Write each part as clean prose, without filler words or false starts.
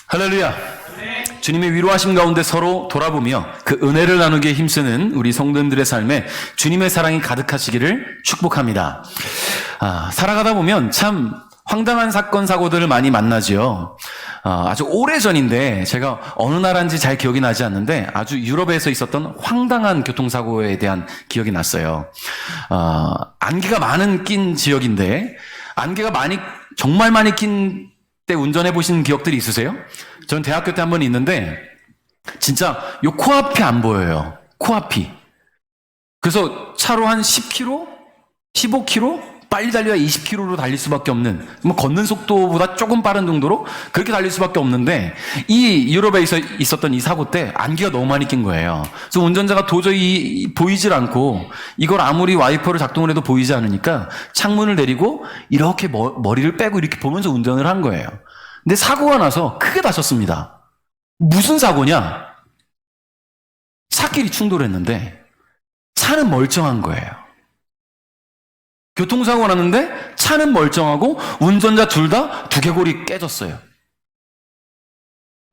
할렐루야. 주님의 위로하심 가운데 서로 돌아보며 그 은혜를 나누기에 힘쓰는 우리 성도님들의 삶에 주님의 사랑이 가득하시기를 축복합니다. 살아가다 보면 참 황당한 사건 사고들을 많이 만나지요. 아주 오래전인데 제가 어느 나라인지 잘 기억이 나지 않는데 아주 유럽에서 있었던 황당한 교통사고에 대한 기억이 났어요. 안개가 많은 낀 지역인데 안개가 정말 많이 낀 때 운전해 보신 기억들이 있으세요? 전 대학교 때 한 번 있는데 진짜 요 코앞이 안 보여요. 코앞이. 그래서 차로 한 10km, 15km 빨리 달려야 20km로 달릴 수밖에 없는, 뭐 걷는 속도보다 조금 빠른 정도로 그렇게 달릴 수밖에 없는데 이 유럽에 있었던 이 사고 때 안개가 너무 많이 낀 거예요. 그래서 운전자가 도저히 보이질 않고 이걸 아무리 와이퍼를 작동을 해도 보이지 않으니까 창문을 내리고 이렇게 머리를 빼고 이렇게 보면서 운전을 한 거예요. 근데 사고가 나서 크게 다쳤습니다. 무슨 사고냐? 차끼리 충돌했는데 차는 멀쩡한 거예요. 교통사고가 났는데 차는 멀쩡하고 운전자 둘 다 두개골이 깨졌어요.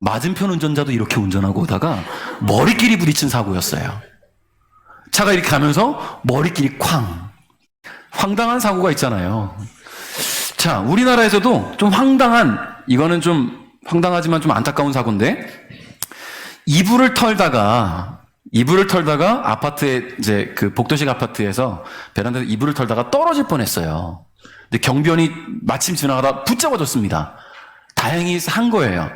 맞은편 운전자도 이렇게 운전하고 오다가 머리끼리 부딪힌 사고였어요. 차가 이렇게 가면서 머리끼리 쾅. 황당한 사고가 있잖아요. 자, 우리나라에서도 좀 이거는 좀 황당하지만 좀 안타까운 사고인데 이불을 털다가 아파트에 이제 그 복도식 아파트에서 베란다에서 이불을 털다가 떨어질 뻔했어요. 근데 경비원이 마침 지나가다 붙잡아줬습니다. 다행히 한 거예요.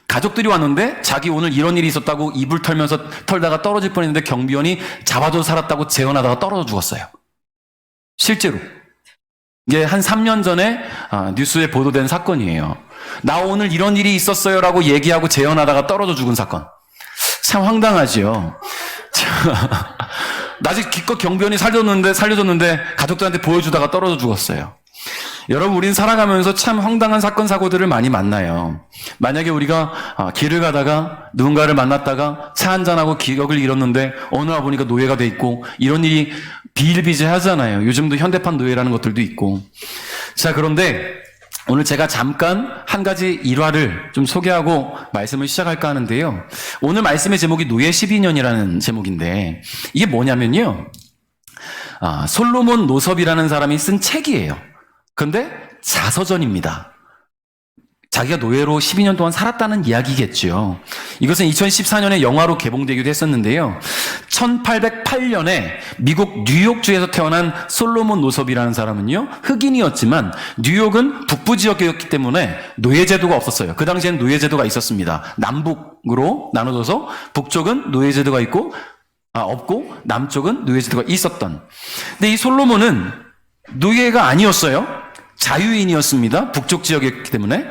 가족들이 왔는데 자기 오늘 이런 일이 있었다고 이불 털다가 떨어질 뻔했는데 경비원이 잡아줘 살았다고 재현하다가 떨어져 죽었어요. 실제로. 이게 한 3년 전에 뉴스에 보도된 사건이에요. 나 오늘 이런 일이 있었어요라고 얘기하고 재현하다가 떨어져 죽은 사건. 참 황당하지요. 나중에 기껏 경비원이 살려줬는데 가족들한테 보여주다가 떨어져 죽었어요. 여러분, 우린 살아가면서 참 황당한 사건 사고들을 많이 만나요. 만약에 우리가 길을 가다가 누군가를 만났다가 차 한잔하고 기억을 잃었는데 어느 날 보니까 노예가 돼 있고 이런 일이 비일비재하잖아요. 요즘도 현대판 노예라는 것들도 있고. 자, 그런데 오늘 제가 잠깐 한 가지 일화를 좀 소개하고 말씀을 시작할까 하는데요. 오늘 말씀의 제목이 노예 12년이라는 제목인데 이게 뭐냐면요. 솔로몬 노섭이라는 사람이 쓴 책이에요. 그런데 자서전입니다. 자기가 노예로 12년 동안 살았다는 이야기겠죠. 이것은 2014년에 영화로 개봉되기도 했었는데요. 1808년에 미국 뉴욕주에서 태어난 솔로몬 노섭이라는 사람은요, 흑인이었지만 뉴욕은 북부 지역이었기 때문에 노예제도가 없었어요. 그 당시에는 노예제도가 있었습니다. 남북으로 나눠져서 북쪽은 노예제도가 없고 남쪽은 노예제도가 있었던. 근데 이 솔로몬은 노예가 아니었어요. 자유인이었습니다. 북쪽 지역이었기 때문에.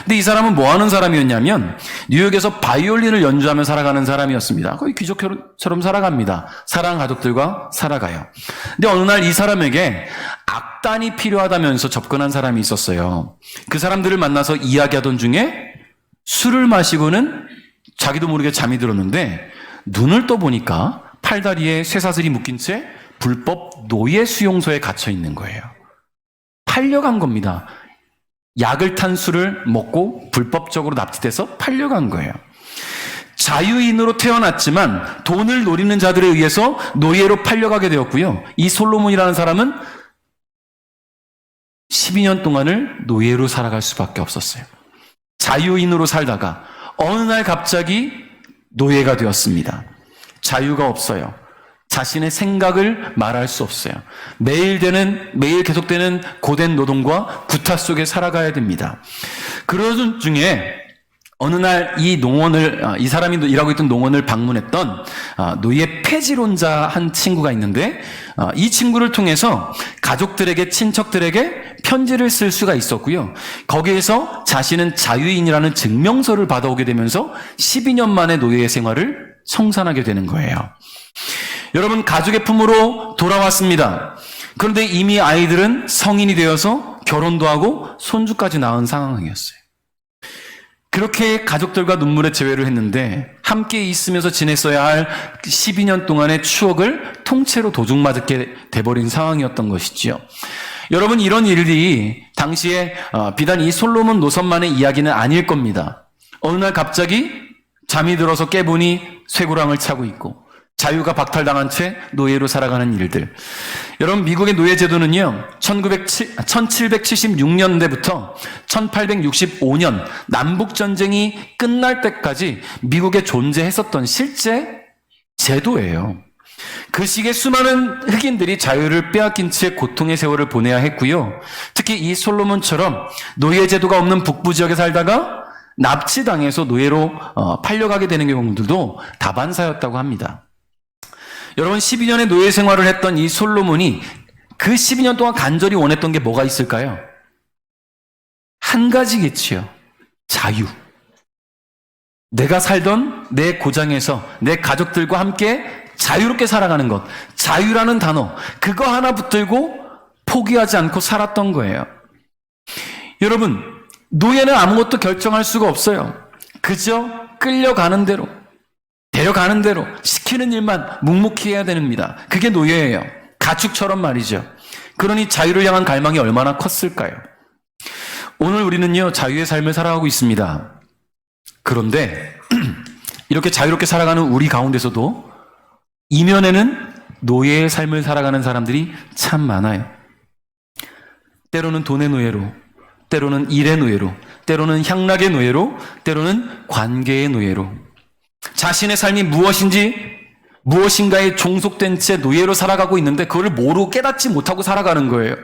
근데 이 사람은 뭐 하는 사람이었냐면 뉴욕에서 바이올린을 연주하며 살아가는 사람이었습니다. 거의 귀족처럼 살아갑니다. 사랑하는 가족들과 살아가요. 근데 어느 날 이 사람에게 악단이 필요하다면서 접근한 사람이 있었어요. 그 사람들을 만나서 이야기하던 중에 술을 마시고는 자기도 모르게 잠이 들었는데 눈을 떠보니까 팔다리에 쇠사슬이 묶인 채 불법 노예 수용소에 갇혀 있는 거예요. 팔려간 겁니다. 약을 탄 술을 먹고 불법적으로 납치돼서 팔려간 거예요. 자유인으로 태어났지만 돈을 노리는 자들에 의해서 노예로 팔려가게 되었고요. 이 솔로몬이라는 사람은 12년 동안을 노예로 살아갈 수밖에 없었어요. 자유인으로 살다가 어느 날 갑자기 노예가 되었습니다. 자유가 없어요. 자신의 생각을 말할 수 없어요. 매일 계속되는 고된 노동과 구타 속에 살아가야 됩니다. 그러던 중에 어느 날 이 사람이 일하고 있던 농원을 방문했던 노예 폐지론자 한 친구가 있는데 이 친구를 통해서 가족들에게, 친척들에게 편지를 쓸 수가 있었고요. 거기에서 자신은 자유인이라는 증명서를 받아오게 되면서 12년 만에 노예 생활을 청산하게 되는 거예요. 여러분, 가족의 품으로 돌아왔습니다. 그런데 이미 아이들은 성인이 되어서 결혼도 하고 손주까지 낳은 상황이었어요. 그렇게 가족들과 눈물의 재회를 했는데 함께 있으면서 지냈어야 할 12년 동안의 추억을 통째로 도둑맞게 돼버린 상황이었던 것이지요. 여러분, 이런 일이 당시에 비단 이 솔로몬 노섭만의 이야기는 아닐 겁니다. 어느 날 갑자기 잠이 들어서 깨보니 쇠고랑을 차고 있고 자유가 박탈당한 채 노예로 살아가는 일들. 여러분, 미국의 노예 제도는요, 1776년대부터 1865년 남북전쟁이 끝날 때까지 미국에 존재했었던 실제 제도예요. 그 시기에 수많은 흑인들이 자유를 빼앗긴 채 고통의 세월을 보내야 했고요. 특히 이 솔로몬처럼 노예 제도가 없는 북부 지역에 살다가 납치당해서 노예로 팔려가게 되는 경우들도 다반사였다고 합니다. 여러분, 12년의 노예 생활을 했던 이 솔로몬이 그 12년 동안 간절히 원했던 게 뭐가 있을까요? 한 가지겠지요. 자유. 내가 살던 내 고장에서 내 가족들과 함께 자유롭게 살아가는 것. 자유라는 단어. 그거 하나 붙들고 포기하지 않고 살았던 거예요. 여러분, 노예는 아무것도 결정할 수가 없어요. 그저 끌려가는 대로, 데려가는 대로 시키는 일만 묵묵히 해야 됩니다. 그게 노예예요. 가축처럼 말이죠. 그러니 자유를 향한 갈망이 얼마나 컸을까요? 오늘 우리는요, 자유의 삶을 살아가고 있습니다. 그런데 이렇게 자유롭게 살아가는 우리 가운데서도 이면에는 노예의 삶을 살아가는 사람들이 참 많아요. 때로는 돈의 노예로, 때로는 일의 노예로, 때로는 향락의 노예로, 때로는 관계의 노예로, 자신의 삶이 무엇인가에 종속된 채 노예로 살아가고 있는데 그걸 모르고 깨닫지 못하고 살아가는 거예요.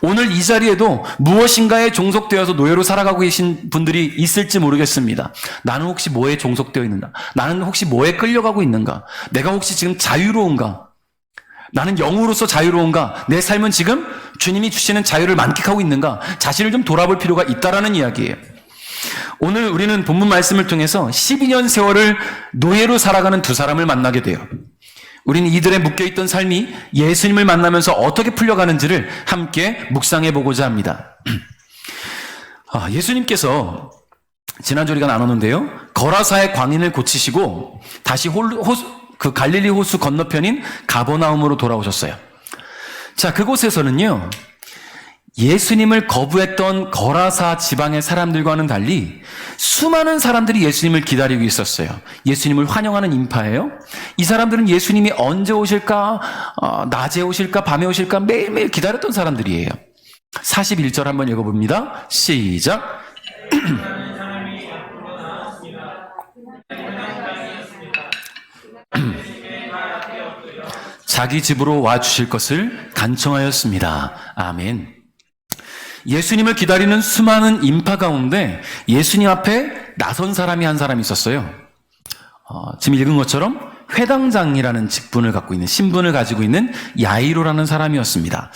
오늘 이 자리에도 무엇인가에 종속되어서 노예로 살아가고 계신 분들이 있을지 모르겠습니다. 나는 혹시 뭐에 종속되어 있는가? 나는 혹시 뭐에 끌려가고 있는가? 내가 혹시 지금 자유로운가? 나는 영으로서 자유로운가? 내 삶은 지금 주님이 주시는 자유를 만끽하고 있는가? 자신을 좀 돌아볼 필요가 있다라는 이야기예요. 오늘 우리는 본문 말씀을 통해서 12년 세월을 노예로 살아가는 두 사람을 만나게 돼요. 우리는 이들의 묶여있던 삶이 예수님을 만나면서 어떻게 풀려가는지를 함께 묵상해 보고자 합니다. 예수님께서 지난주 우리가 나눴는데요, 거라사의 광인을 고치시고 다시 그 갈릴리 호수 건너편인 가버나움으로 돌아오셨어요. 자, 그곳에서는요, 예수님을 거부했던 거라사 지방의 사람들과는 달리 수많은 사람들이 예수님을 기다리고 있었어요. 예수님을 환영하는 인파예요. 이 사람들은 예수님이 언제 오실까, 낮에 오실까, 밤에 오실까 매일매일 기다렸던 사람들이에요. 41절 한번 읽어봅니다. 시작. 자기 집으로 와주실 것을 간청하였습니다. 아멘. 예수님을 기다리는 수많은 인파 가운데 예수님 앞에 나선 사람이 한 사람이 있었어요. 지금 읽은 것처럼 회당장이라는 직분을 갖고 있는, 신분을 가지고 있는 야이로라는 사람이었습니다.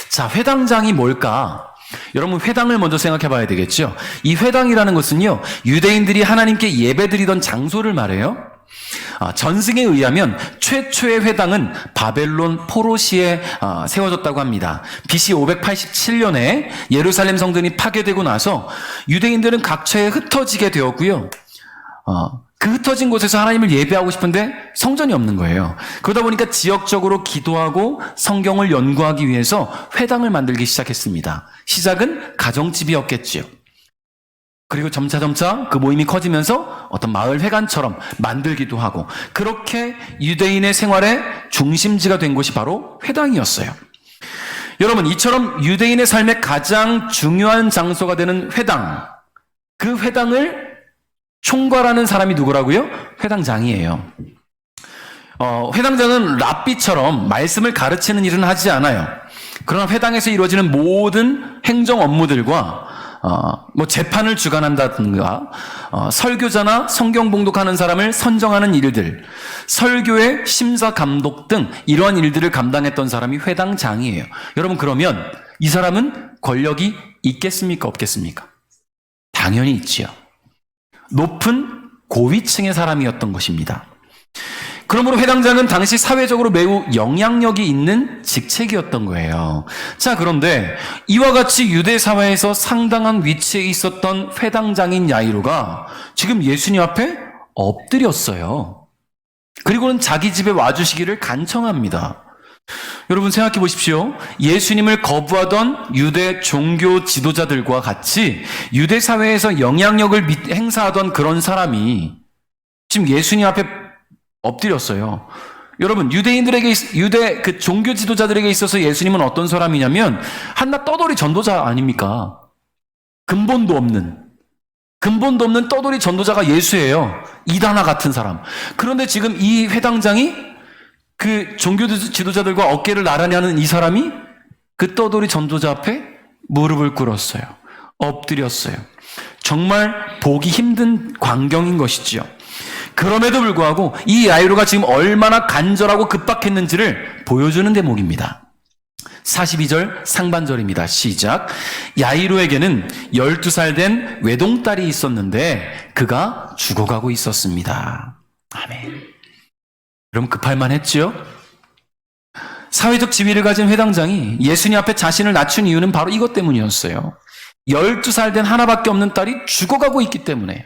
자, 회당장이 뭘까? 여러분, 회당을 먼저 생각해 봐야 되겠죠. 이 회당이라는 것은요, 유대인들이 하나님께 예배드리던 장소를 말해요. 전승에 의하면 최초의 회당은 바벨론 포로시에 세워졌다고 합니다. BC 587년에 예루살렘 성전이 파괴되고 나서 유대인들은 각처에 흩어지게 되었고요. 그 흩어진 곳에서 하나님을 예배하고 싶은데 성전이 없는 거예요. 그러다 보니까 지역적으로 기도하고 성경을 연구하기 위해서 회당을 만들기 시작했습니다. 시작은 가정집이었겠지요. 그리고 점차 그 모임이 커지면서 어떤 마을 회관처럼 만들기도 하고, 그렇게 유대인의 생활의 중심지가 된 곳이 바로 회당이었어요. 여러분, 이처럼 유대인의 삶의 가장 중요한 장소가 되는 회당, 그 회당을 총괄하는 사람이 누구라고요? 회당장이에요. 회당장은 랍비처럼 말씀을 가르치는 일은 하지 않아요. 그러나 회당에서 이루어지는 모든 행정 업무들과 재판을 주관한다든가, 설교자나 성경 봉독하는 사람을 선정하는 일들, 설교의 심사 감독 등 이러한 일들을 감당했던 사람이 회당장이에요. 여러분, 그러면 이 사람은 권력이 있겠습니까? 없겠습니까? 당연히 있지요. 높은 고위층의 사람이었던 것입니다. 그러므로 회당장은 당시 사회적으로 매우 영향력이 있는 직책이었던 거예요. 자, 그런데 이와 같이 유대 사회에서 상당한 위치에 있었던 회당장인 야이로가 지금 예수님 앞에 엎드렸어요. 그리고는 자기 집에 와주시기를 간청합니다. 여러분 생각해 보십시오. 예수님을 거부하던 유대 종교 지도자들과 같이 유대 사회에서 영향력을 행사하던 그런 사람이 지금 예수님 앞에 엎드렸어요. 여러분, 유대 그 종교 지도자들에게 있어서 예수님은 어떤 사람이냐면 한낱 떠돌이 전도자 아닙니까? 근본도 없는 떠돌이 전도자가 예수예요. 이단아 같은 사람. 그런데 지금 이 회당장이 그 종교 지도자들과 어깨를 나란히 하는 이 사람이 그 떠돌이 전도자 앞에 무릎을 꿇었어요. 엎드렸어요. 정말 보기 힘든 광경인 것이지요. 그럼에도 불구하고 이 야이로가 지금 얼마나 간절하고 급박했는지를 보여주는 대목입니다. 42절 상반절입니다. 시작. 야이로에게는 12살 된 외동딸이 있었는데 그가 죽어가고 있었습니다. 아멘. 그럼 급할만 했지요? 사회적 지위를 가진 회당장이 예수님 앞에 자신을 낮춘 이유는 바로 이것 때문이었어요. 12살 된 하나밖에 없는 딸이 죽어가고 있기 때문에.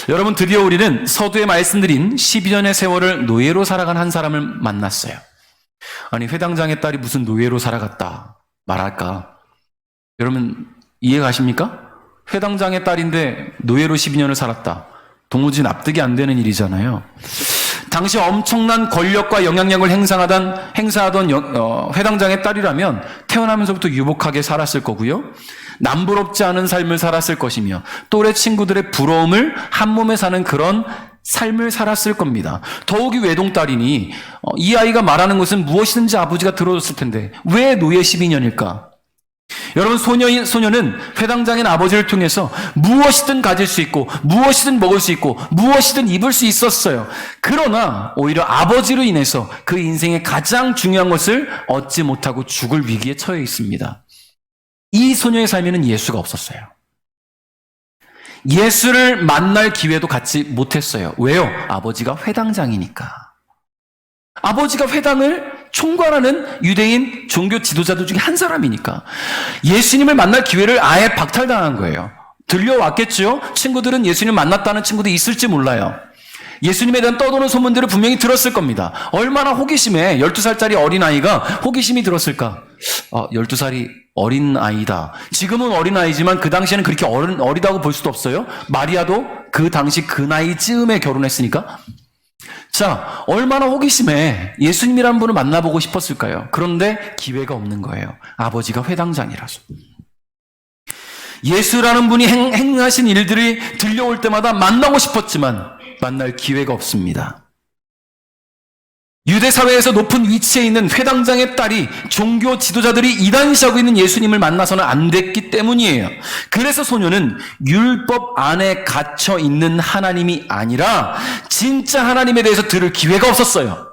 여러분, 드디어 우리는 서두에 말씀드린 12년의 세월을 노예로 살아간 한 사람을 만났어요. 아니, 회당장의 딸이 무슨 노예로 살아갔다 말할까? 여러분 이해가십니까? 회당장의 딸인데 노예로 12년을 살았다. 도무지 납득이 안 되는 일이잖아요. 당시 엄청난 권력과 영향력을 행사하던 회당장의 딸이라면 태어나면서부터 유복하게 살았을 거고요. 남부럽지 않은 삶을 살았을 것이며 또래 친구들의 부러움을 한 몸에 사는 그런 삶을 살았을 겁니다. 더욱이 외동딸이니 이 아이가 말하는 것은 무엇이든지 아버지가 들어줬을 텐데 왜 노예 12년일까? 여러분, 소녀는 회당장인 아버지를 통해서 무엇이든 가질 수 있고 무엇이든 먹을 수 있고 무엇이든 입을 수 있었어요. 그러나 오히려 아버지로 인해서 그 인생의 가장 중요한 것을 얻지 못하고 죽을 위기에 처해 있습니다. 이 소녀의 삶에는 예수가 없었어요. 예수를 만날 기회도 갖지 못했어요. 왜요? 아버지가 회당장이니까. 아버지가 회당을 총괄하는 유대인 종교 지도자들 중에 한 사람이니까. 예수님을 만날 기회를 아예 박탈당한 거예요. 들려왔겠죠? 친구들은 예수님 만났다는 친구도 있을지 몰라요. 예수님에 대한 떠도는 소문들을 분명히 들었을 겁니다. 얼마나 호기심에 12살짜리 어린아이가 호기심이 들었을까? 12살이 어린아이다. 지금은 어린아이지만 그 당시에는 그렇게 어리다고 볼 수도 없어요. 마리아도 그 당시 그 나이 즈음에 결혼했으니까. 자, 얼마나 호기심에 예수님이라는 분을 만나보고 싶었을까요? 그런데 기회가 없는 거예요. 아버지가 회당장이라서. 예수라는 분이 행하신 일들이 들려올 때마다 만나고 싶었지만 만날 기회가 없습니다. 유대 사회에서 높은 위치에 있는 회당장의 딸이 종교 지도자들이 이단시하고 있는 예수님을 만나서는 안 됐기 때문이에요. 그래서 소녀는 율법 안에 갇혀 있는 하나님이 아니라 진짜 하나님에 대해서 들을 기회가 없었어요.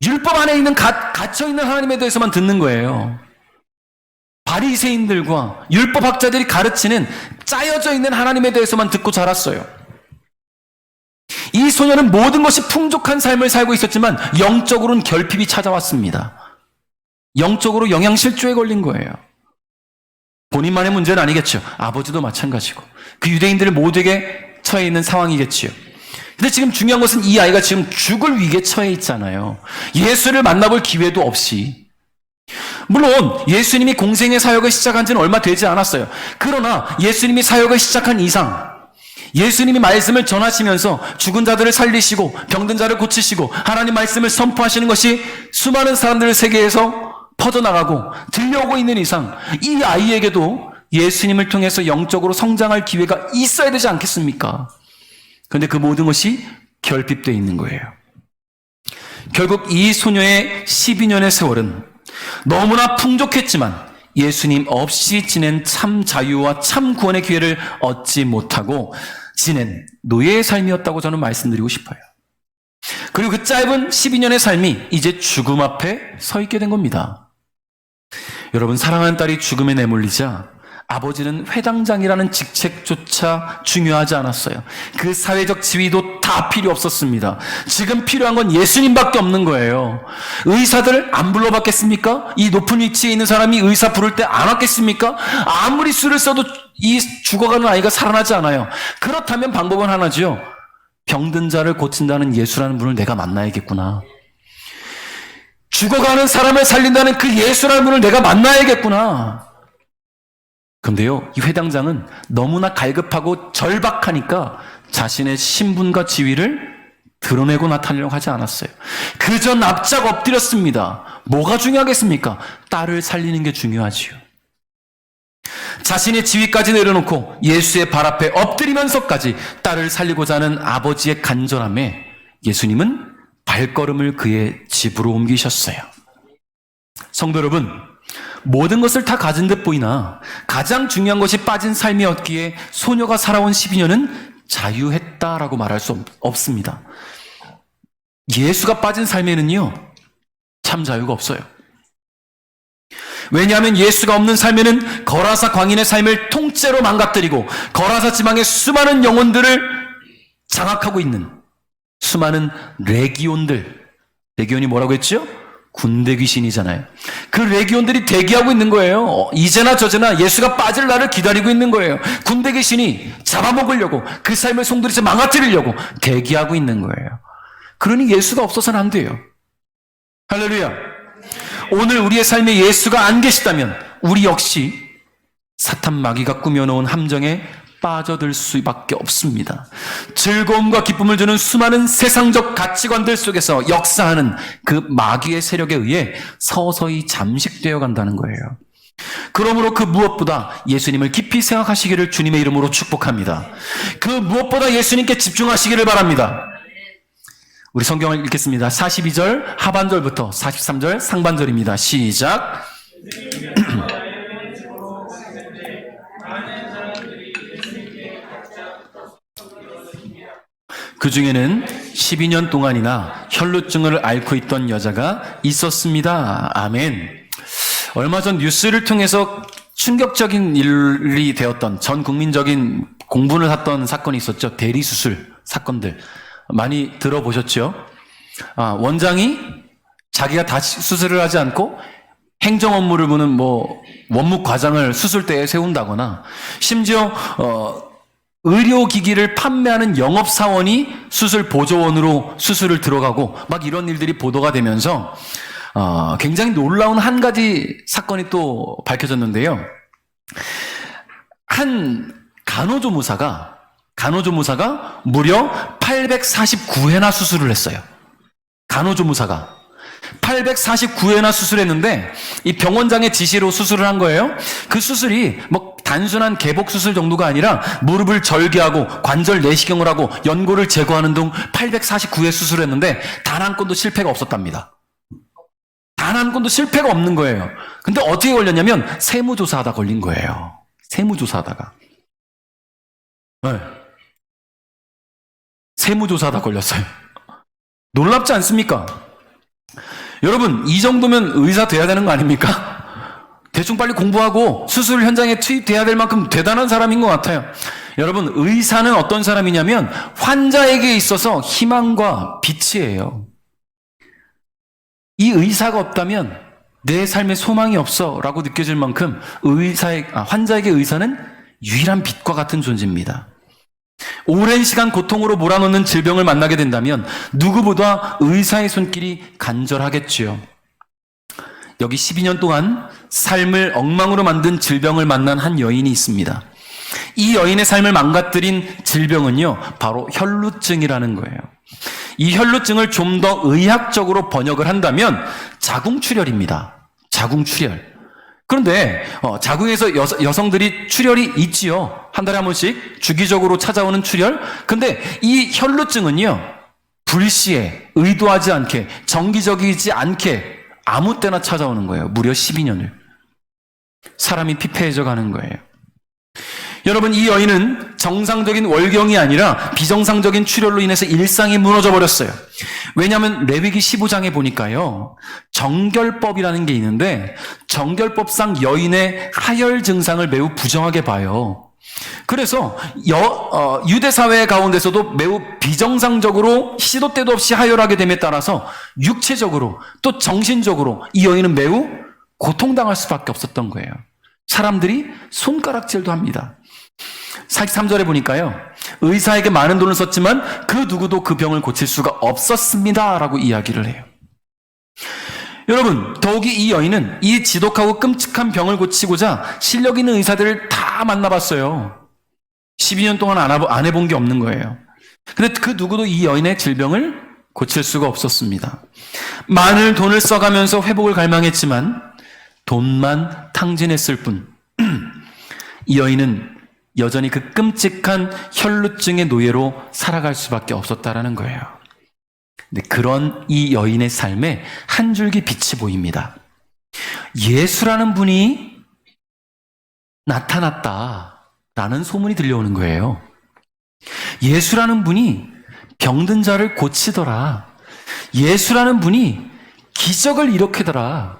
율법 안에 있는 갇혀 있는 하나님에 대해서만 듣는 거예요. 바리새인들과 율법학자들이 가르치는 짜여져 있는 하나님에 대해서만 듣고 자랐어요. 이 소녀는 모든 것이 풍족한 삶을 살고 있었지만 영적으로는 결핍이 찾아왔습니다. 영적으로 영양실조에 걸린 거예요. 본인만의 문제는 아니겠죠. 아버지도 마찬가지고 그 유대인들 모두에게 처해 있는 상황이겠지요. 근데 지금 중요한 것은 이 아이가 지금 죽을 위기에 처해 있잖아요. 예수를 만나볼 기회도 없이. 물론 예수님이 공생의 사역을 시작한 지는 얼마 되지 않았어요. 그러나 예수님이 사역을 시작한 이상 예수님이 말씀을 전하시면서 죽은 자들을 살리시고 병든 자를 고치시고 하나님 말씀을 선포하시는 것이 수많은 사람들 세계에서 퍼져나가고 들려오고 있는 이상 이 아이에게도 예수님을 통해서 영적으로 성장할 기회가 있어야 되지 않겠습니까? 그런데 그 모든 것이 결핍되어 있는 거예요. 결국 이 소녀의 12년의 세월은 너무나 풍족했지만 예수님 없이 지낸 참 자유와 참 구원의 기회를 얻지 못하고 지낸 노예의 삶이었다고 저는 말씀드리고 싶어요. 그리고 그 짧은 12년의 삶이 이제 죽음 앞에 서 있게 된 겁니다. 여러분, 사랑하는 딸이 죽음에 내몰리자 아버지는 회당장이라는 직책조차 중요하지 않았어요. 그 사회적 지위도 다 필요 없었습니다. 지금 필요한 건 예수님밖에 없는 거예요. 의사들 안 불러봤겠습니까? 이 높은 위치에 있는 사람이 의사 부를 때 안 왔겠습니까? 아무리 수를 써도 이 죽어가는 아이가 살아나지 않아요. 그렇다면 방법은 하나죠. 병든 자를 고친다는 예수라는 분을 내가 만나야겠구나. 죽어가는 사람을 살린다는 그 예수라는 분을 내가 만나야겠구나. 그런데요, 이 회당장은 너무나 갈급하고 절박하니까 자신의 신분과 지위를 드러내고 나타내려고 하지 않았어요. 그저 납작 엎드렸습니다. 뭐가 중요하겠습니까? 딸을 살리는 게 중요하지요. 자신의 지위까지 내려놓고 예수의 발 앞에 엎드리면서까지 딸을 살리고자 하는 아버지의 간절함에 예수님은 발걸음을 그의 집으로 옮기셨어요. 성도 여러분, 모든 것을 다 가진 듯 보이나 가장 중요한 것이 빠진 삶이었기에 소녀가 살아온 12년은 자유했다라고 말할 수 없습니다. 예수가 빠진 삶에는요, 참 자유가 없어요. 왜냐하면 예수가 없는 삶에는 거라사 광인의 삶을 통째로 망가뜨리고 거라사 지방의 수많은 영혼들을 장악하고 있는 수많은 레기온들, 레기온이 뭐라고 했죠? 군대 귀신이잖아요. 그 레기온들이 대기하고 있는 거예요. 이제나 저제나 예수가 빠질 날을 기다리고 있는 거예요. 군대 귀신이 잡아먹으려고, 그 삶을 송두리째 망가뜨리려고 대기하고 있는 거예요. 그러니 예수가 없어서는 안 돼요. 할렐루야. 오늘 우리의 삶에 예수가 안 계시다면 우리 역시 사탄 마귀가 꾸며놓은 함정에 빠져들 수밖에 없습니다. 즐거움과 기쁨을 주는 수많은 세상적 가치관들 속에서 역사하는 그 마귀의 세력에 의해 서서히 잠식되어 간다는 거예요. 그러므로 그 무엇보다 예수님을 깊이 생각하시기를 주님의 이름으로 축복합니다. 그 무엇보다 예수님께 집중하시기를 바랍니다. 우리 성경을 읽겠습니다. 42절 하반절부터 43절 상반절입니다. 시작. 그 중에는 12년 동안이나 혈루증을 앓고 있던 여자가 있었습니다. 아멘. 얼마 전 뉴스를 통해서 충격적인 일이 되었던, 전 국민적인 공분을 샀던 사건이 있었죠. 대리수술 사건들. 많이 들어보셨죠? 원장이 자기가 다시 수술을 하지 않고 행정 업무를 보는 원무 과장을 수술대에 세운다거나, 심지어 의료기기를 판매하는 영업사원이 수술 보조원으로 수술을 들어가고 막 이런 일들이 보도가 되면서 굉장히 놀라운 한 가지 사건이 또 밝혀졌는데요. 한 간호조무사가 무려 849회나 수술을 했어요. 간호조무사가 849회나 수술했는데 이 병원장의 지시로 수술을 한 거예요. 그 수술이 단순한 개복 수술 정도가 아니라 무릎을 절개하고 관절 내시경을 하고 연골을 제거하는 등 849회 수술을 했는데 단 한 건도 실패가 없었답니다. 단 한 건도 실패가 없는 거예요. 근데 어떻게 걸렸냐면 세무조사하다 걸린 거예요. 세무조사하다가. 네. 세무조사하다 걸렸어요. 놀랍지 않습니까? 여러분, 이 정도면 의사 돼야 되는 거 아닙니까? 대충 빨리 공부하고 수술 현장에 투입돼야 될 만큼 대단한 사람인 것 같아요. 여러분, 의사는 어떤 사람이냐면 환자에게 있어서 희망과 빛이에요. 이 의사가 없다면 내 삶에 소망이 없어 라고 느껴질 만큼 환자에게 의사는 유일한 빛과 같은 존재입니다. 오랜 시간 고통으로 몰아넣는 질병을 만나게 된다면 누구보다 의사의 손길이 간절하겠지요. 여기 12년 동안 삶을 엉망으로 만든 질병을 만난 한 여인이 있습니다. 이 여인의 삶을 망가뜨린 질병은요, 바로 혈루증이라는 거예요. 이 혈루증을 좀 더 의학적으로 번역을 한다면 자궁출혈입니다. 자궁출혈. 그런데 자궁에서 여성들이 출혈이 있지요. 한 달에 한 번씩 주기적으로 찾아오는 출혈. 근데 이 혈루증은요, 불시에 의도하지 않게, 정기적이지 않게 아무 때나 찾아오는 거예요. 무려 12년을. 사람이 피폐해져 가는 거예요. 여러분, 이 여인은 정상적인 월경이 아니라 비정상적인 출혈로 인해서 일상이 무너져 버렸어요. 왜냐하면 레위기 15장에 보니까요, 정결법이라는 게 있는데 정결법상 여인의 하혈 증상을 매우 부정하게 봐요. 그래서 유대 사회 가운데서도 매우 비정상적으로 시도 때도 없이 하혈하게 됨에 따라서 육체적으로 또 정신적으로 이 여인은 매우 고통당할 수밖에 없었던 거예요. 사람들이 손가락질도 합니다. 43절에 보니까요, 의사에게 많은 돈을 썼지만 그 누구도 그 병을 고칠 수가 없었습니다. 라고 이야기를 해요. 여러분, 더욱이 이 여인은 이 지독하고 끔찍한 병을 고치고자 실력 있는 의사들을 다 만나봤어요. 12년 동안 안 해본 게 없는 거예요. 근데 그 누구도 이 여인의 질병을 고칠 수가 없었습니다. 많은 돈을 써가면서 회복을 갈망했지만 돈만 탕진했을 뿐 이 여인은 여전히 그 끔찍한 혈루증의 노예로 살아갈 수밖에 없었다라는 거예요. 근데 그런 이 여인의 삶에 한 줄기 빛이 보입니다. 예수라는 분이 나타났다라는 소문이 들려오는 거예요. 예수라는 분이 병든 자를 고치더라. 예수라는 분이 기적을 일으키더라.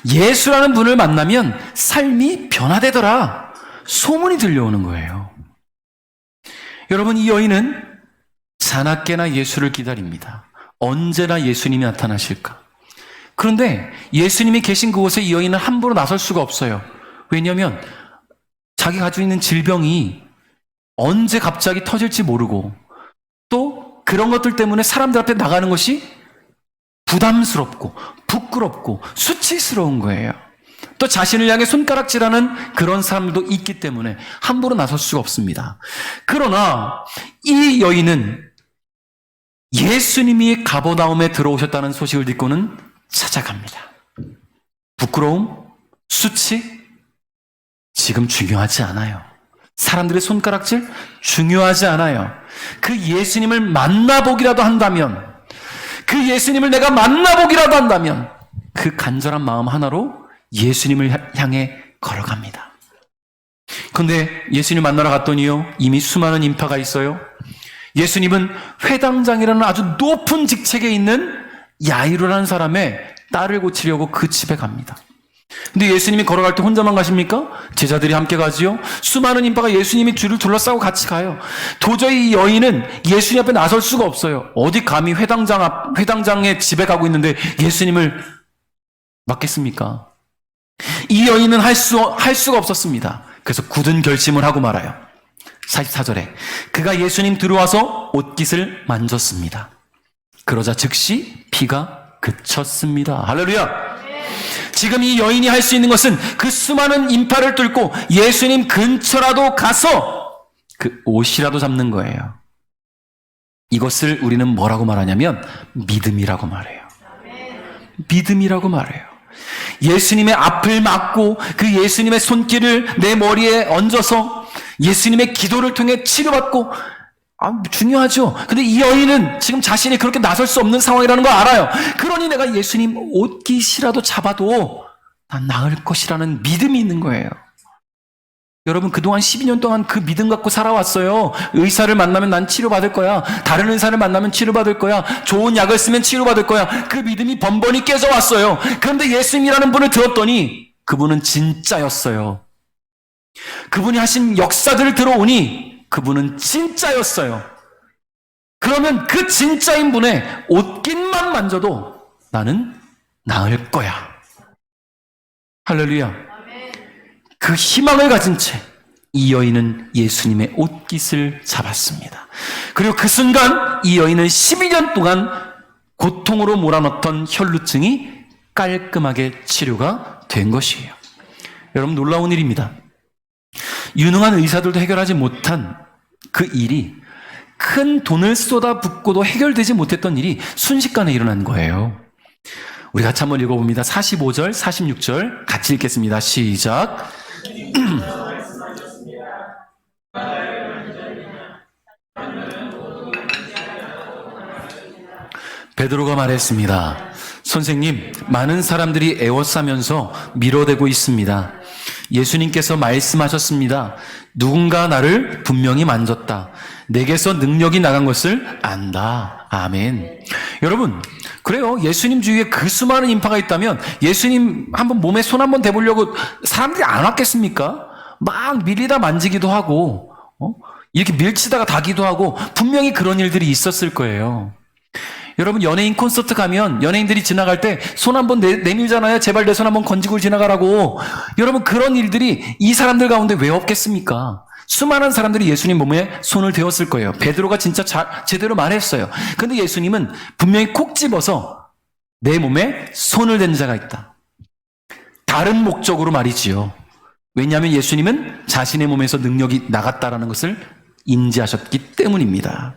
예수라는 분을 만나면 삶이 변화되더라. 소문이 들려오는 거예요. 여러분, 이 여인은 자나깨나 예수를 기다립니다. 언제나 예수님이 나타나실까? 그런데 예수님이 계신 그곳에 이 여인은 함부로 나설 수가 없어요. 왜냐하면 자기 가지고 있는 질병이 언제 갑자기 터질지 모르고 또 그런 것들 때문에 사람들 앞에 나가는 것이 부담스럽고 부끄럽고 수치스러운 거예요. 또 자신을 향해 손가락질하는 그런 사람들도 있기 때문에 함부로 나설 수가 없습니다. 그러나 이 여인은 예수님이 가버나움에 들어오셨다는 소식을 듣고는 찾아갑니다. 부끄러움, 수치, 지금 중요하지 않아요. 사람들의 손가락질 중요하지 않아요. 그 예수님을 만나보기라도 한다면, 그 예수님을 내가 만나보기라도 한다면 그 간절한 마음 하나로 예수님을 향해 걸어갑니다. 그런데 예수님 만나러 갔더니요, 이미 수많은 인파가 있어요. 예수님은 회당장이라는 아주 높은 직책에 있는 야이로라는 사람의 딸을 고치려고 그 집에 갑니다. 근데 예수님이 걸어갈 때 혼자만 가십니까? 제자들이 함께 가지요. 수많은 인파가 예수님이 줄을 둘러싸고 같이 가요. 도저히 이 여인은 예수님 앞에 나설 수가 없어요. 어디 감히 회당장의 집에 가고 있는데 예수님을 맡겠습니까? 이 여인은 할 수가 없었습니다. 그래서 굳은 결심을 하고 말아요. 44절에 그가 예수님 들어와서 옷깃을 만졌습니다. 그러자 즉시 피가 그쳤습니다. 할렐루야. 지금 이 여인이 할 수 있는 것은 그 수많은 인파를 뚫고 예수님 근처라도 가서 그 옷이라도 잡는 거예요. 이것을 우리는 뭐라고 말하냐면 믿음이라고 말해요. 믿음이라고 말해요. 예수님의 앞을 막고 그 예수님의 손길을 내 머리에 얹어서 예수님의 기도를 통해 치료받고, 중요하죠. 근데 이 여인은 지금 자신이 그렇게 나설 수 없는 상황이라는 걸 알아요. 그러니 내가 예수님 옷깃이라도 잡아도 난 나을 것이라는 믿음이 있는 거예요. 여러분, 그동안 12년 동안 그 믿음 갖고 살아왔어요. 의사를 만나면 난 치료받을 거야. 다른 의사를 만나면 치료받을 거야. 좋은 약을 쓰면 치료받을 거야. 그 믿음이 번번이 깨져왔어요. 그런데 예수님이라는 분을 들었더니 그분은 진짜였어요. 그분이 하신 역사들을 들어오니 그분은 진짜였어요. 그러면 그 진짜인 분의 옷깃만 만져도 나는 나을 거야. 할렐루야. 그 희망을 가진 채 이 여인은 예수님의 옷깃을 잡았습니다. 그리고 그 순간 이 여인은 12년 동안 고통으로 몰아넣던 혈루증이 깔끔하게 치료가 된 것이에요. 여러분, 놀라운 일입니다. 유능한 의사들도 해결하지 못한 그 일이, 큰 돈을 쏟아붓고도 해결되지 못했던 일이 순식간에 일어난 거예요. 우리 같이 한번 읽어봅니다. 45절, 46절 같이 읽겠습니다. 시작. 베드로가 말했습니다. 선생님, 많은 사람들이 에워싸면서 밀어대고 있습니다. 예수님께서 말씀하셨습니다. 누군가 나를 분명히 만졌다. 내게서 능력이 나간 것을 안다. 아멘. 여러분, 그래요. 예수님 주위에 그 수많은 인파가 있다면 예수님 한번 몸에 손 한번 대보려고 사람들이 안 왔겠습니까? 막 밀리다 만지기도 하고, 이렇게 밀치다가 다기도 하고, 분명히 그런 일들이 있었을 거예요. 여러분, 연예인 콘서트 가면 연예인들이 지나갈 때 손 한번 내밀잖아요. 제발 내 손 한번 건지고 지나가라고. 여러분, 그런 일들이 이 사람들 가운데 왜 없겠습니까? 수많은 사람들이 예수님 몸에 손을 대었을 거예요. 베드로가 진짜 제대로 말했어요. 근데 예수님은 분명히 콕 집어서 내 몸에 손을 댄 자가 있다. 다른 목적으로 말이지요. 왜냐하면 예수님은 자신의 몸에서 능력이 나갔다라는 것을 인지하셨기 때문입니다.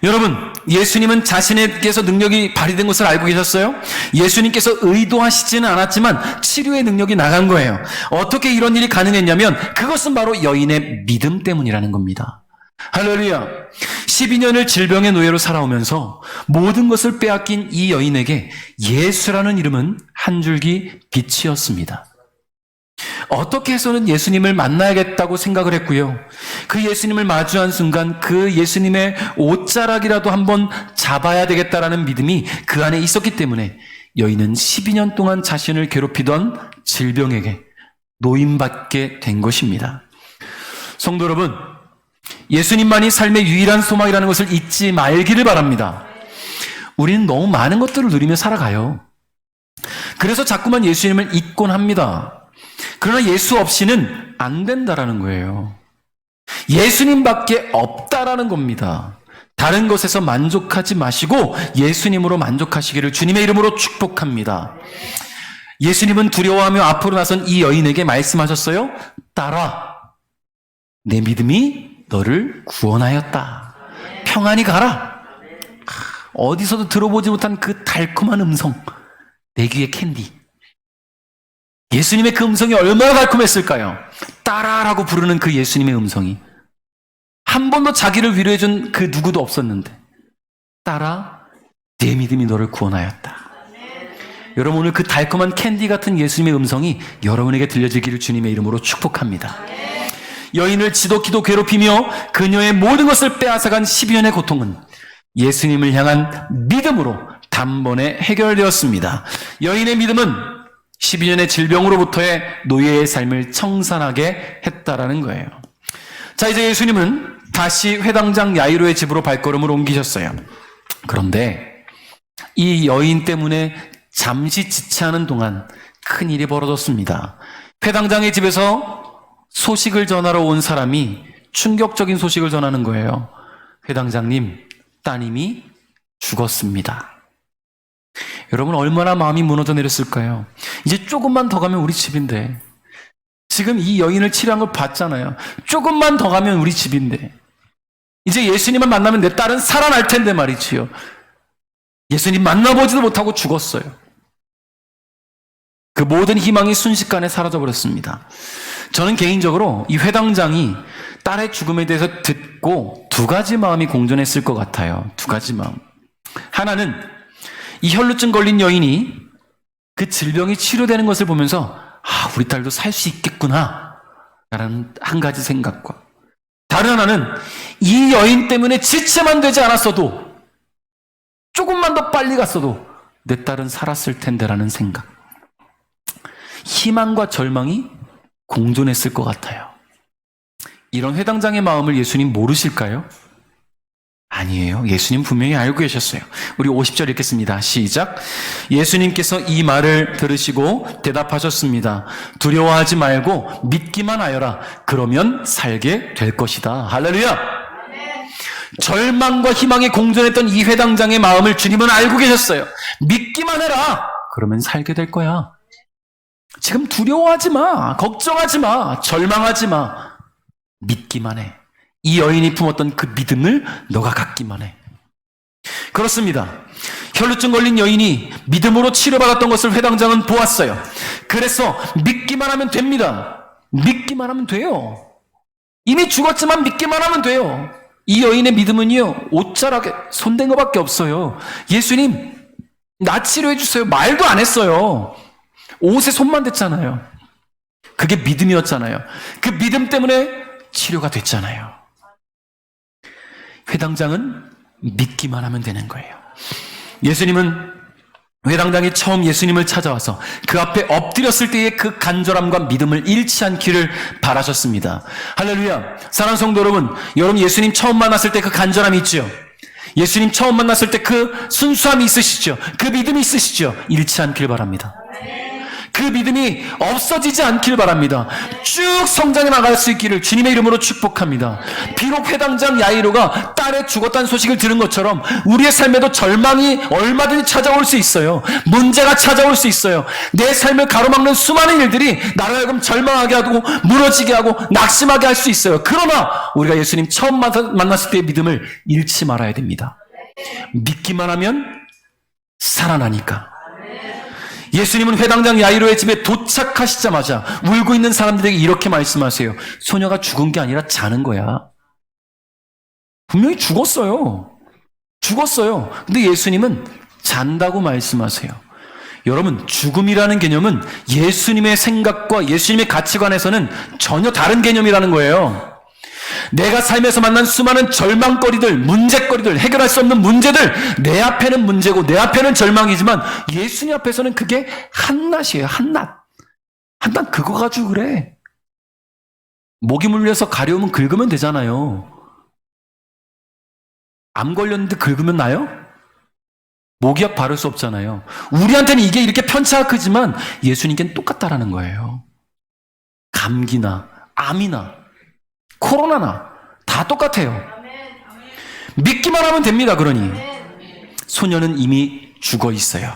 여러분, 예수님은 자신에게서 능력이 발휘된 것을 알고 계셨어요? 예수님께서 의도하시지는 않았지만 치료의 능력이 나간 거예요. 어떻게 이런 일이 가능했냐면 그것은 바로 여인의 믿음 때문이라는 겁니다. 할렐루야. 12년을 질병의 노예로 살아오면서 모든 것을 빼앗긴 이 여인에게 예수라는 이름은 한 줄기 빛이었습니다. 어떻게 해서는 예수님을 만나야겠다고 생각을 했고요. 그 예수님을 마주한 순간 그 예수님의 옷자락이라도 한번 잡아야 되겠다라는 믿음이 그 안에 있었기 때문에 여인은 12년 동안 자신을 괴롭히던 질병에게 노임받게 된 것입니다. 성도 여러분, 예수님만이 삶의 유일한 소망이라는 것을 잊지 말기를 바랍니다. 우리는 너무 많은 것들을 누리며 살아가요. 그래서 자꾸만 예수님을 잊곤 합니다. 그러나 예수 없이는 안 된다라는 거예요. 예수님밖에 없다라는 겁니다. 다른 것에서 만족하지 마시고 예수님으로 만족하시기를 주님의 이름으로 축복합니다. 예수님은 두려워하며 앞으로 나선 이 여인에게 말씀하셨어요. 따라, 내 믿음이 너를 구원하였다. 평안히 가라. 어디서도 들어보지 못한 그 달콤한 음성, 내 귀의 캔디. 예수님의 그 음성이 얼마나 달콤했을까요? 따라라고 부르는 그 예수님의 음성이 한 번도 자기를 위로해준 그 누구도 없었는데 따라, 내 믿음이 너를 구원하였다. 여러분, 오늘 그 달콤한 캔디 같은 예수님의 음성이 여러분에게 들려지기를 주님의 이름으로 축복합니다. 여인을 지독히도 괴롭히며 그녀의 모든 것을 빼앗아간 12년의 고통은 예수님을 향한 믿음으로 단번에 해결되었습니다. 여인의 믿음은 12년의 질병으로부터의 노예의 삶을 청산하게 했다라는 거예요. 자, 이제 예수님은 다시 회당장 야이로의 집으로 발걸음을 옮기셨어요. 그런데 이 여인 때문에 잠시 지체하는 동안 큰일이 벌어졌습니다. 회당장의 집에서 소식을 전하러 온 사람이 충격적인 소식을 전하는 거예요. 회당장님, 따님이 죽었습니다. 여러분, 얼마나 마음이 무너져 내렸을까요? 이제 조금만 더 가면 우리 집인데, 지금 이 여인을 치료한 걸 봤잖아요. 조금만 더 가면 우리 집인데, 이제 예수님을 만나면 내 딸은 살아날 텐데 말이지요. 예수님 만나보지도 못하고 죽었어요. 그 모든 희망이 순식간에 사라져버렸습니다. 저는 개인적으로 이 회당장이 딸의 죽음에 대해서 듣고 두 가지 마음이 공존했을 것 같아요. 두 가지 마음. 하나는 이 혈루증 걸린 여인이 그 질병이 치료되는 것을 보면서 우리 딸도 살 수 있겠구나 라는 한 가지 생각과, 다른 하나는 이 여인 때문에 지체만 되지 않았어도, 조금만 더 빨리 갔어도 내 딸은 살았을 텐데라는 생각. 희망과 절망이 공존했을 것 같아요. 이런 회당장의 마음을 예수님 모르실까요? 아니에요. 예수님 분명히 알고 계셨어요. 우리 50절 읽겠습니다. 시작. 예수님께서 이 말을 들으시고 대답하셨습니다. 두려워하지 말고 믿기만 하여라. 그러면 살게 될 것이다. 할렐루야. 절망과 희망이 공존했던 이 회당장의 마음을 주님은 알고 계셨어요. 믿기만 해라. 그러면 살게 될 거야. 지금 두려워하지 마. 걱정하지 마. 절망하지 마. 믿기만 해. 이 여인이 품었던 그 믿음을 너가 갖기만 해. 그렇습니다. 혈루증 걸린 여인이 믿음으로 치료받았던 것을 회당장은 보았어요. 그래서 믿기만 하면 됩니다. 믿기만 하면 돼요. 이미 죽었지만 믿기만 하면 돼요. 이 여인의 믿음은요, 옷자락에 손댄 것밖에 없어요. 예수님, 나 치료해 주세요. 말도 안 했어요. 옷에 손만 댔잖아요. 그게 믿음이었잖아요. 그 믿음 때문에 치료가 됐잖아요. 회당장은 믿기만 하면 되는 거예요. 예수님은 회당장이 처음 예수님을 찾아와서 그 앞에 엎드렸을 때의 그 간절함과 믿음을 잃지 않기를 바라셨습니다. 할렐루야. 사랑하는 성도 여러분, 여러분 예수님 처음 만났을 때 그 간절함이 있죠? 예수님 처음 만났을 때 그 순수함이 있으시죠? 그 믿음이 있으시죠? 잃지 않길 바랍니다. 그 믿음이 없어지지 않길 바랍니다. 쭉 성장해 나갈 수 있기를 주님의 이름으로 축복합니다. 비록 회당장 야이로가 딸의 죽었다는 소식을 들은 것처럼 우리의 삶에도 절망이 얼마든지 찾아올 수 있어요. 문제가 찾아올 수 있어요. 내 삶을 가로막는 수많은 일들이 나를 하여금 절망하게 하고 무너지게 하고 낙심하게 할 수 있어요. 그러나 우리가 예수님 처음 만났을 때의 믿음을 잃지 말아야 됩니다. 믿기만 하면 살아나니까. 예수님은 회당장 야이로의 집에 도착하시자마자 울고 있는 사람들에게 이렇게 말씀하세요. 소녀가 죽은 게 아니라 자는 거야. 분명히 죽었어요. 근데 예수님은 잔다고 말씀하세요. 여러분, 죽음이라는 개념은 예수님의 생각과 예수님의 가치관에서는 전혀 다른 개념이라는 거예요. 내가 삶에서 만난 수많은 절망거리들, 문제거리들, 해결할 수 없는 문제들, 내 앞에는 문제고 내 앞에는 절망이지만 예수님 앞에서는 그게 한낱이에요. 한낱 그거 가지고 그래. 모기 물려서 가려우면 긁으면 되잖아요. 암 걸렸는데 긁으면 나요? 모기약 바를 수 없잖아요. 우리한테는 이게 이렇게 편차가 크지만 예수님께는 똑같다라는 거예요. 감기나 암이나 코로나나 다 똑같아요. 믿기만 하면 됩니다. 그러니 소녀는 이미 죽어 있어요.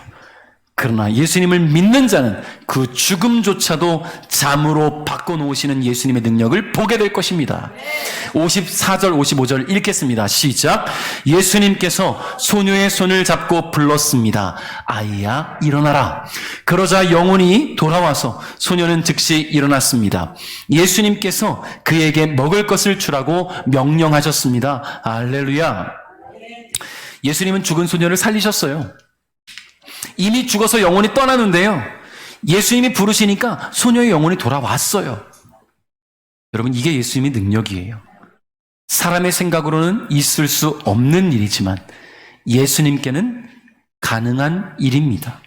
그러나 예수님을 믿는 자는 그 죽음조차도 잠으로 바꿔놓으시는 예수님의 능력을 보게 될 것입니다. 54절 55절 읽겠습니다. 시작. 예수님께서 소녀의 손을 잡고 불렀습니다. 아이야 일어나라. 그러자 영혼이 돌아와서 소녀는 즉시 일어났습니다. 예수님께서 그에게 먹을 것을 주라고 명령하셨습니다. 할렐루야. 예수님은 죽은 소녀를 살리셨어요. 이미 죽어서 영혼이 떠나는데요. 예수님이 부르시니까 소녀의 영혼이 돌아왔어요. 여러분, 이게 예수님의 능력이에요. 사람의 생각으로는 있을 수 없는 일이지만 예수님께는 가능한 일입니다.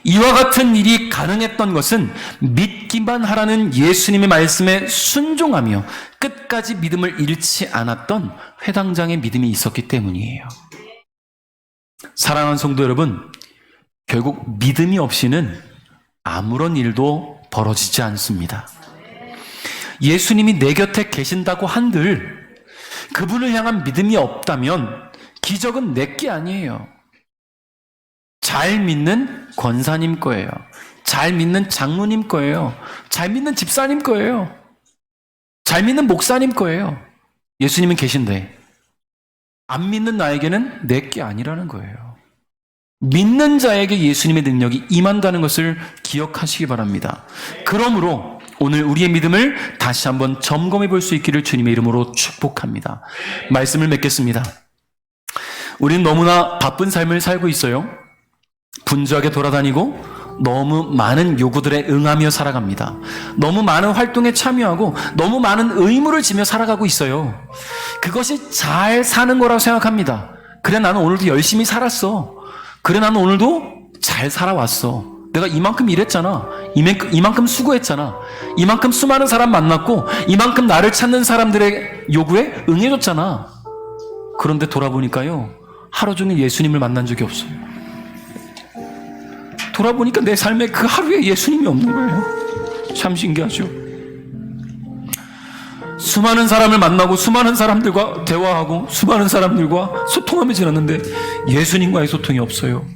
이와 같은 일이 가능했던 것은 믿기만 하라는 예수님의 말씀에 순종하며 끝까지 믿음을 잃지 않았던 회당장의 믿음이 있었기 때문이에요. 사랑하는 성도 여러분, 결국 믿음이 없이는 아무런 일도 벌어지지 않습니다. 예수님이 내 곁에 계신다고 한들 그분을 향한 믿음이 없다면 기적은 내게 아니에요. 잘 믿는 권사님 거예요. 잘 믿는 장로님 거예요. 잘 믿는 집사님 거예요. 잘 믿는 목사님 거예요. 예수님은 계신데 안 믿는 나에게는 내게 아니라는 거예요. 믿는 자에게 예수님의 능력이 임한다는 것을 기억하시기 바랍니다. 그러므로 오늘 우리의 믿음을 다시 한번 점검해 볼 수 있기를 주님의 이름으로 축복합니다. 말씀을 맺겠습니다. 우리는 너무나 바쁜 삶을 살고 있어요. 분주하게 돌아다니고 너무 많은 요구들에 응하며 살아갑니다. 너무 많은 활동에 참여하고 너무 많은 의무를 지며 살아가고 있어요. 그것이 잘 사는 거라고 생각합니다. 그래, 나는 오늘도 열심히 살았어. 그래, 나는 오늘도 잘 살아왔어. 내가 이만큼 일했잖아. 이만큼 수고했잖아. 이만큼 수많은 사람 만났고 이만큼 나를 찾는 사람들의 요구에 응해줬잖아. 그런데 돌아보니까요, 하루 종일 예수님을 만난 적이 없어요. 돌아보니까 내 삶에 그 하루에 예수님이 없는 거예요. 참 신기하죠. 수많은 사람을 만나고 수많은 사람들과 대화하고 수많은 사람들과 소통하며 지났는데 예수님과의 소통이 없어요.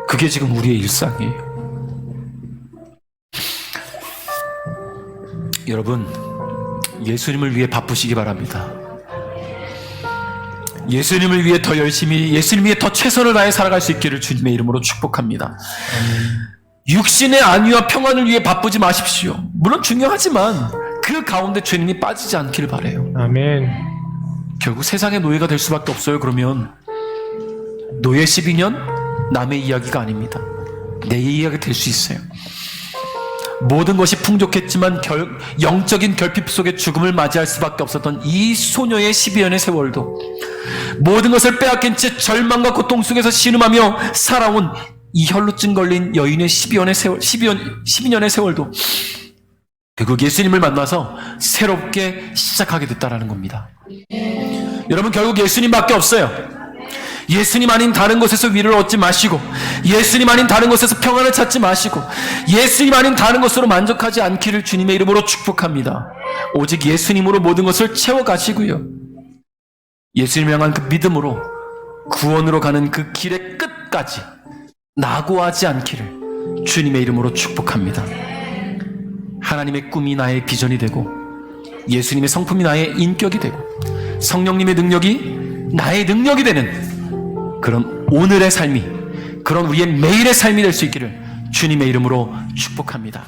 그게 지금 우리의 일상이에요. 여러분, 예수님을 위해 바쁘시기 바랍니다. 예수님을 위해 더 열심히, 예수님 위해 더 최선을 다해 살아갈 수 있기를 주님의 이름으로 축복합니다. 육신의 안위와 평안을 위해 바쁘지 마십시오. 물론 중요하지만 그 가운데 죄인이 빠지지 않기를 바라요. 아멘. 결국 세상의 노예가 될 수밖에 없어요. 그러면 노예 12년 남의 이야기가 아닙니다. 내 이야기가 될 수 있어요. 모든 것이 풍족했지만 영적인 결핍 속에 죽음을 맞이할 수밖에 없었던 이 소녀의 12년의 세월도, 모든 것을 빼앗긴 채 절망과 고통 속에서 신음하며 살아온 이 혈루증 걸린 여인의 12년의 세월도 결국 예수님을 만나서 새롭게 시작하게 됐다라는 겁니다. 여러분, 결국 예수님밖에 없어요. 예수님 아닌 다른 곳에서 위를 얻지 마시고, 예수님 아닌 다른 곳에서 평안을 찾지 마시고, 예수님 아닌 다른 것으로 만족하지 않기를 주님의 이름으로 축복합니다. 오직 예수님으로 모든 것을 채워가시고요, 예수님을 향한 그 믿음으로 구원으로 가는 그 길의 끝까지 낙오하지 않기를 주님의 이름으로 축복합니다. 하나님의 꿈이 나의 비전이 되고, 예수님의 성품이 나의 인격이 되고, 성령님의 능력이 나의 능력이 되는 그런 오늘의 삶이, 그런 우리의 매일의 삶이 될 수 있기를 주님의 이름으로 축복합니다.